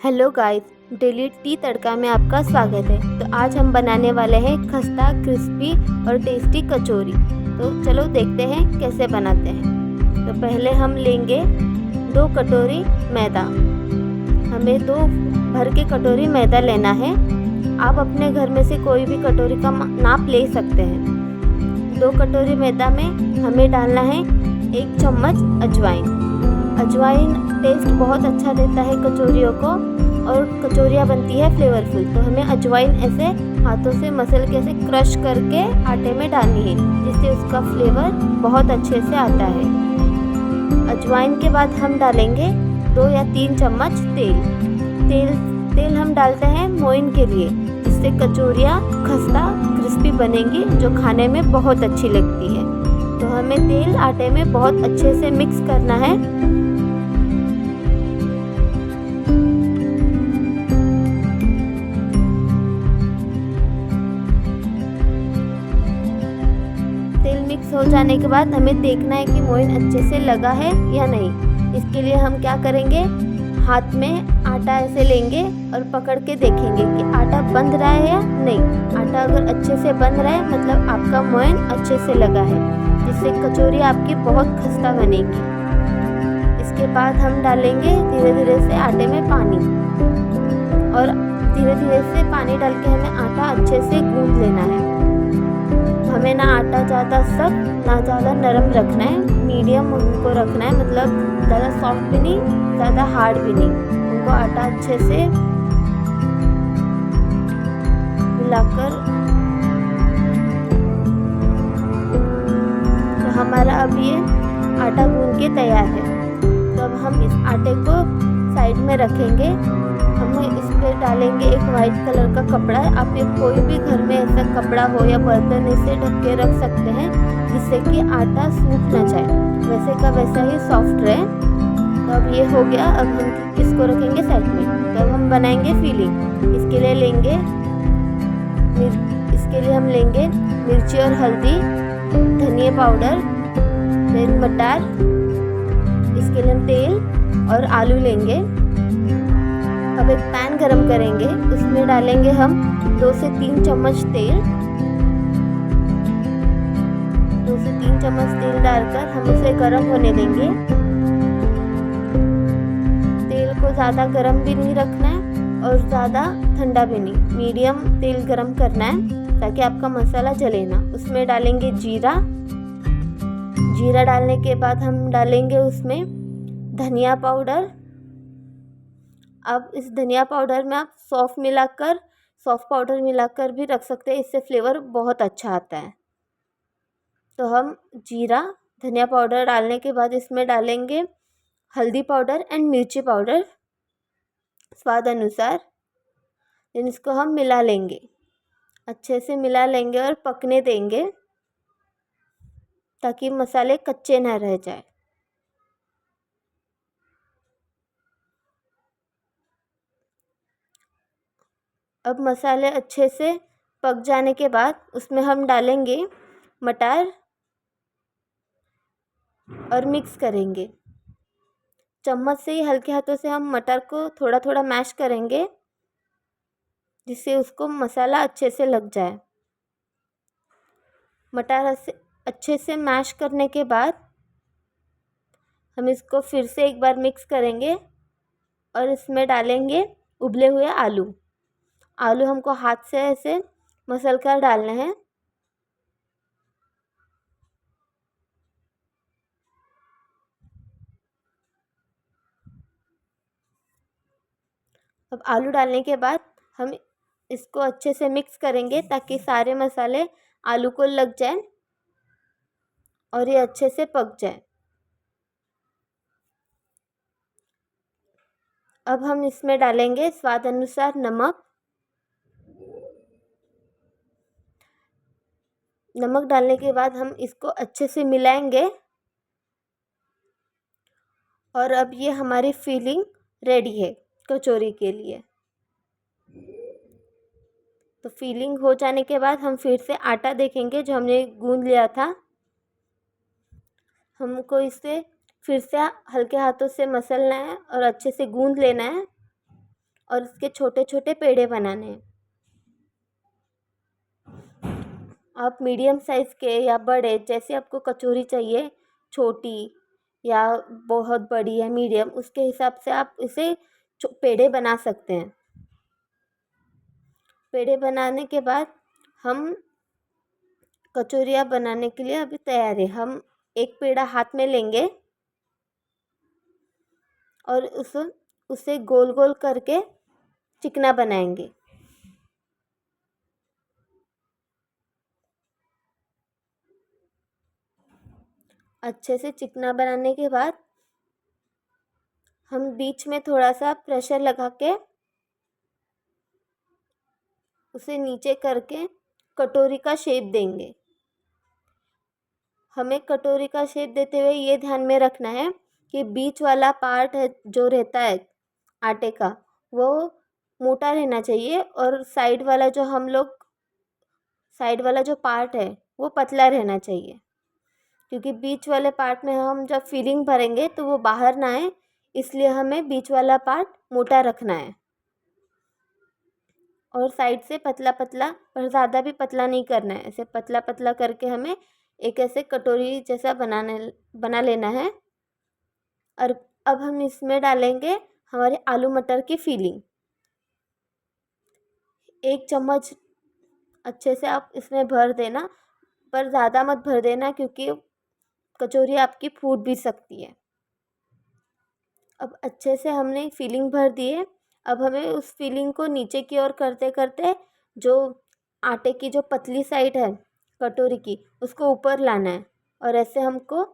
Hello guys, daily T तड़का में आपका स्वागत है। तो आज हम बनाने वाले हैं खस्ता क्रिस्पी और टेस्टी कचौरी। तो चलो देखते हैं कैसे बनाते हैं। तो पहले हम लेंगे 2 कटोरी मैदा। हमें 2 भर के कटोरी मैदा लेना है। आप अपने घर में से कोई भी कटोरी का नाप ले सकते हैं। 2 कटोरी मैदा में हमें डालना है 1 चम्मच अजवाइन। अजवाइन टेस्ट बहुत अच्छा देता है कचौरियों को और कचौरियाँ बनती है फ्लेवरफुल। तो हमें अजवाइन ऐसे हाथों से मसल के ऐसे क्रश करके आटे में डालनी है, जिससे उसका फ्लेवर बहुत अच्छे से आता है। अजवाइन के बाद हम डालेंगे 2 या 3 चम्मच तेल हम डालते हैं मोइन के लिए, जिससे कचौरियाँ खस्ता क्रिस्पी बनेंगी, जो खाने में बहुत अच्छी लगती है। तो हमें तेल आटे में बहुत अच्छे से मिक्स करना है। तेल मिक्स हो जाने के बाद हमें देखना है कि मोइन अच्छे से लगा है या नहीं। इसके लिए हम क्या करेंगे, हाथ में आटा ऐसे लेंगे और पकड़ के देखेंगे कि आटा बंध रहा है या नहीं। आटा अगर अच्छे से बंध रहा है मतलब आपका मोइन अच्छे से लगा है, जिससे कचौरी आपकी बहुत खस्ता बनेगी। इसके बाद हम डालेंगे धीरे धीरे से आटे में पानी, और धीरे धीरे से पानी डाल के हमें आटा अच्छे से गूंथ लेना है। हमें ना आटा ज़्यादा सख्त ना ज़्यादा नरम रखना है, मीडियम उनको रखना है। मतलब ज़्यादा सॉफ्ट भी नहीं, ज़्यादा हार्ड भी नहीं। उनको आटा अच्छे से मिलाकर, तो हमारा अब ये आटा गूंथ के तैयार है। तो अब हम इस आटे को साइड में रखेंगे। हम इस पर डालेंगे एक वाइट कलर का कपड़ा। आप ये कोई भी घर में ऐसा कपड़ा हो या बर्तन इसे ढक के रख सकते हैं, जिससे कि आटा सूख ना जाए, वैसे का वैसा ही सॉफ्ट रहे। तो अब ये हो गया। अब हम इसको रखेंगे साइड में। तो अब हम बनाएंगे फिलिंग। इसके लिए हम लेंगे मिर्ची और हल्दी, धनिया पाउडर, फिर मटर। इसके लिए हम तेल और आलू लेंगे। अब एक पैन गरम करेंगे, उसमें डालेंगे हम 2 से 3 चम्मच तेल। 2 से 3 चम्मच तेल डालकर हम उसे गरम होने देंगे। तेल को ज़्यादा गरम भी नहीं रखना है और ज़्यादा ठंडा भी नहीं, मीडियम तेल गरम करना है, ताकि आपका मसाला जले ना। उसमें डालेंगे जीरा। जीरा डालने के बाद हम डालेंगे उसमें धनिया पाउडर। अब इस धनिया पाउडर में आप सौंफ पाउडर मिलाकर भी रख सकते हैं, इससे फ्लेवर बहुत अच्छा आता है। तो हम जीरा धनिया पाउडर डालने के बाद इसमें डालेंगे हल्दी पाउडर एंड मिर्ची पाउडर स्वाद अनुसार। इसको हम मिला लेंगे, अच्छे से मिला लेंगे और पकने देंगे, ताकि मसाले कच्चे ना रह जाए। अब मसाले अच्छे से पक जाने के बाद उसमें हम डालेंगे मटर और मिक्स करेंगे। चम्मच से ही हल्के हाथों से हम मटर को थोड़ा थोड़ा मैश करेंगे, जिससे उसको मसाला अच्छे से लग जाए। मटर अच्छे से मैश करने के बाद हम इसको फिर से एक बार मिक्स करेंगे और इसमें डालेंगे उबले हुए आलू। आलू हमको हाथ से ऐसे मसल कर डालने हैं। अब आलू डालने के बाद हम इसको अच्छे से मिक्स करेंगे, ताकि सारे मसाले आलू को लग जाए और ये अच्छे से पक जाए। अब हम इसमें डालेंगे स्वाद अनुसार नमक। नमक डालने के बाद हम इसको अच्छे से मिलाएंगे, और अब ये हमारी फिलिंग रेडी है कचौरी के लिए। तो फिलिंग हो जाने के बाद हम फिर से आटा देखेंगे जो हमने गूंद लिया था। हमको इसे फिर से हल्के हाथों से मसलना है और अच्छे से गूंद लेना है। और इसके छोटे छोटे पेड़े बनाने हैं। आप मीडियम साइज़ के या बड़े, जैसे आपको कचौरी चाहिए, छोटी या बहुत बड़ी या मीडियम, उसके हिसाब से आप इसे पेड़े बना सकते हैं। पेड़े बनाने के बाद हम कचौरियाँ बनाने के लिए अभी तैयार है। हम एक पेड़ा हाथ में लेंगे और उसे गोल गोल करके चिकना बनाएंगे। अच्छे से चिकना बनाने के बाद हम बीच में थोड़ा सा प्रेशर लगा के उसे नीचे करके कटोरी का शेप देंगे। हमें कटोरी का शेप देते हुए ये ध्यान में रखना है कि बीच वाला पार्ट है जो रहता है आटे का, वो मोटा रहना चाहिए और साइड वाला जो पार्ट है वो पतला रहना चाहिए, क्योंकि बीच वाले पार्ट में हम जब फिलिंग भरेंगे तो वो बाहर ना आए, इसलिए हमें बीच वाला पार्ट मोटा रखना है। और साइड से पतला पतला, पर ज़्यादा भी पतला नहीं करना है, ऐसे पतला पतला करके हमें एक ऐसे कटोरी जैसा बना लेना है। और अब हम इसमें डालेंगे हमारे आलू मटर की फिलिंग। 1 चम्मच अच्छे से आप इसमें भर देना, पर ज़्यादा मत भर देना क्योंकि कचौरी आपकी फूट भी सकती है। अब अच्छे से हमने फिलिंग भर दी है। अब हमें उस फिलिंग को नीचे की ओर करते करते जो आटे की जो पतली साइड है कटोरी की, उसको ऊपर लाना है और ऐसे हमको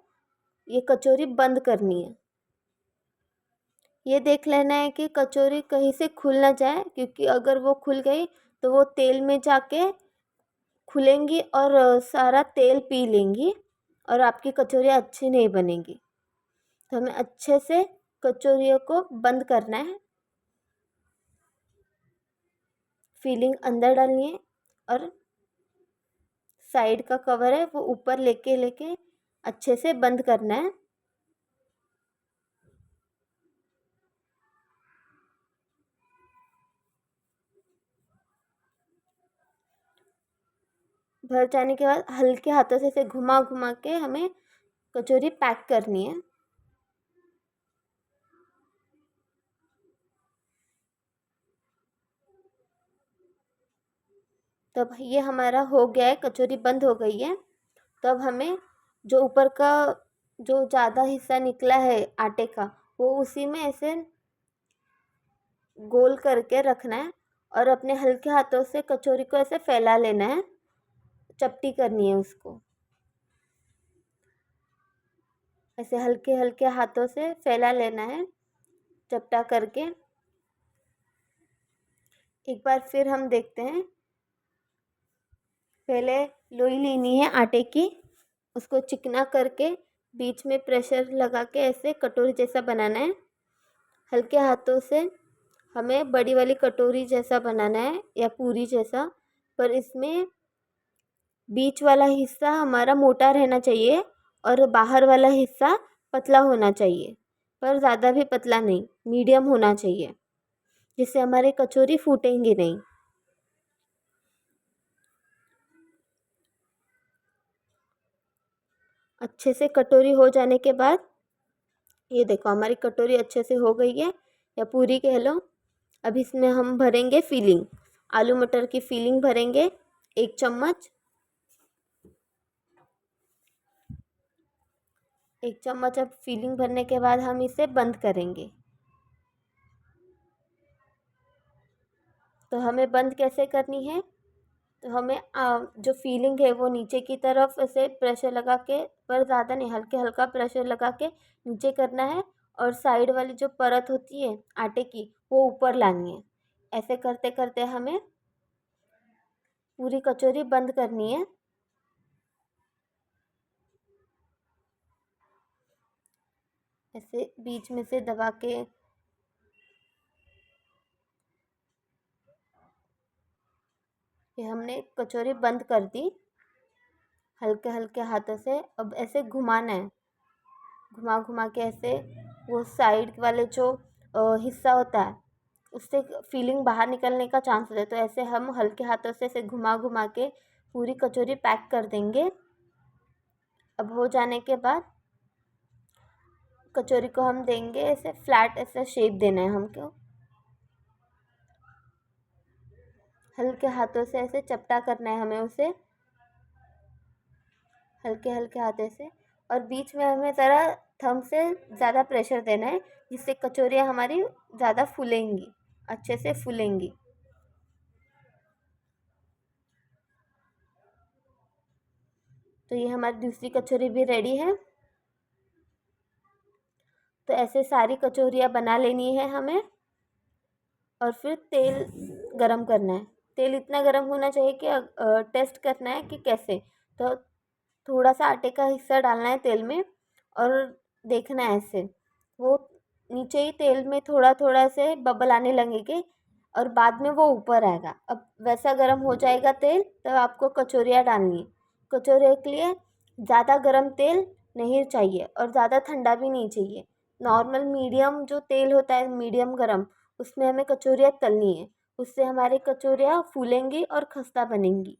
ये कचौरी बंद करनी है। ये देख लेना है कि कचौरी कहीं से खुल ना जाए, क्योंकि अगर वो खुल गई तो वो तेल में जाके खुलेंगी और सारा तेल पी लेंगी और आपकी कचौरियाँ अच्छी नहीं बनेगी। तो हमें अच्छे से कचौरियों को बंद करना है। फिलिंग अंदर डालनी है और साइड का कवर है वो ऊपर लेके अच्छे से बंद करना है। भर जाने के बाद हल्के हाथों से इसे घुमा घुमा के हमें कचौरी पैक करनी है। तब ये हमारा हो गया है, कचौरी बंद हो गई है। तब हमें जो ऊपर का जो ज़्यादा हिस्सा निकला है आटे का, वो उसी में ऐसे गोल करके रखना है और अपने हल्के हाथों से कचौरी को ऐसे फैला लेना है, चपटी करनी है उसको। ऐसे हल्के हल्के हाथों से फैला लेना है, चपटा करके। एक बार फिर हम देखते हैं। पहले लोई लेनी है आटे की, उसको चिकना करके बीच में प्रेशर लगा के ऐसे कटोरी जैसा बनाना है। हल्के हाथों से हमें बड़ी वाली कटोरी जैसा बनाना है या पूरी जैसा, पर इसमें बीच वाला हिस्सा हमारा मोटा रहना चाहिए और बाहर वाला हिस्सा पतला होना चाहिए, पर ज़्यादा भी पतला नहीं, मीडियम होना चाहिए, जिससे हमारे कचौरी फूटेंगी नहीं। अच्छे से कटोरी हो जाने के बाद ये देखो हमारी कटोरी अच्छे से हो गई है, या पूरी कह लो। अब इसमें हम भरेंगे फिलिंग, आलू मटर की फिलिंग भरेंगे 1 चम्मच। 1 चम्मच अब फिलिंग भरने के बाद हम इसे बंद करेंगे। तो हमें बंद कैसे करनी है, तो हमें जो फीलिंग है वो नीचे की तरफ ऐसे प्रेशर लगा के, पर ज़्यादा नहीं, हल्के हल्का प्रेशर लगा के नीचे करना है और साइड वाली जो परत होती है आटे की वो ऊपर लानी है। ऐसे करते करते हमें पूरी कचौरी बंद करनी है। ऐसे बीच में से दबा के ये हमने कचौरी बंद कर दी हल्के हल्के हाथों से। अब ऐसे घुमाना है, घुमा घुमा के ऐसे वो साइड वाले जो हिस्सा होता है उससे फीलिंग बाहर निकलने का चांस होता है। तो ऐसे हम हल्के हाथों से ऐसे घुमा घुमा के पूरी कचौरी पैक कर देंगे। अब हो जाने के बाद कचौरी को हम देंगे ऐसे फ्लैट, ऐसा शेप देना है हमको। हल्के हाथों से ऐसे चपटा करना है हमें उसे, हल्के हल्के हाथों से। और बीच में हमें ज़रा थंब से ज़्यादा प्रेशर देना है, जिससे कचौरियाँ हमारी ज़्यादा फूलेंगी, अच्छे से फूलेंगी। तो ये हमारी दूसरी कचौरी भी रेडी है। तो ऐसे सारी कचौरियाँ बना लेनी है हमें। और फिर तेल गरम करना है। तेल इतना गरम होना चाहिए कि टेस्ट करना है कि कैसे, तो थोड़ा सा आटे का हिस्सा डालना है तेल में और देखना है ऐसे, वो नीचे ही तेल में थोड़ा थोड़ा से बबल आने लगेंगे और बाद में वो ऊपर आएगा। अब वैसा गरम हो जाएगा तेल, तब आपको कचौरियाँ डालनी है। कचौरियों के लिए ज़्यादा गरम तेल नहीं चाहिए और ज़्यादा ठंडा भी नहीं चाहिए। नॉर्मल मीडियम जो तेल होता है, मीडियम गरम, उसमें हमें कचौरियाँ तलनी है। उससे हमारी कचौरियाँ फूलेंगी और खस्ता बनेंगी।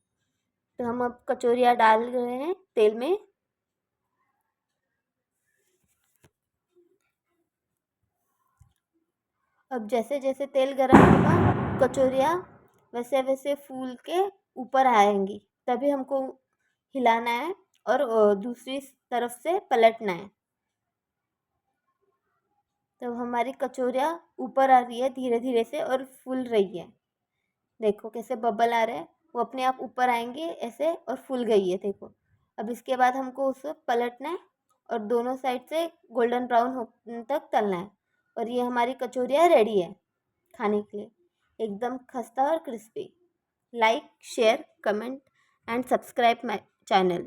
तो हम अब कचौरियाँ डाल रहे हैं तेल में। अब जैसे जैसे तेल गरम होगा, कचौरियाँ वैसे वैसे फूल के ऊपर आएंगी, तभी हमको हिलाना है और दूसरी तरफ से पलटना है। तो हमारी कचौरियाँ ऊपर आ रही है धीरे धीरे से और फूल रही है। देखो कैसे बबल आ रहे हैं, वो अपने आप ऊपर आएंगे ऐसे और फूल गई है, देखो। अब इसके बाद हमको उसे पलटना है और दोनों साइड से गोल्डन ब्राउन होने तक तलना है। और ये हमारी कचौरियाँ रेडी है खाने के लिए, एकदम खस्ता और crispy. Like, share, comment and subscribe my channel.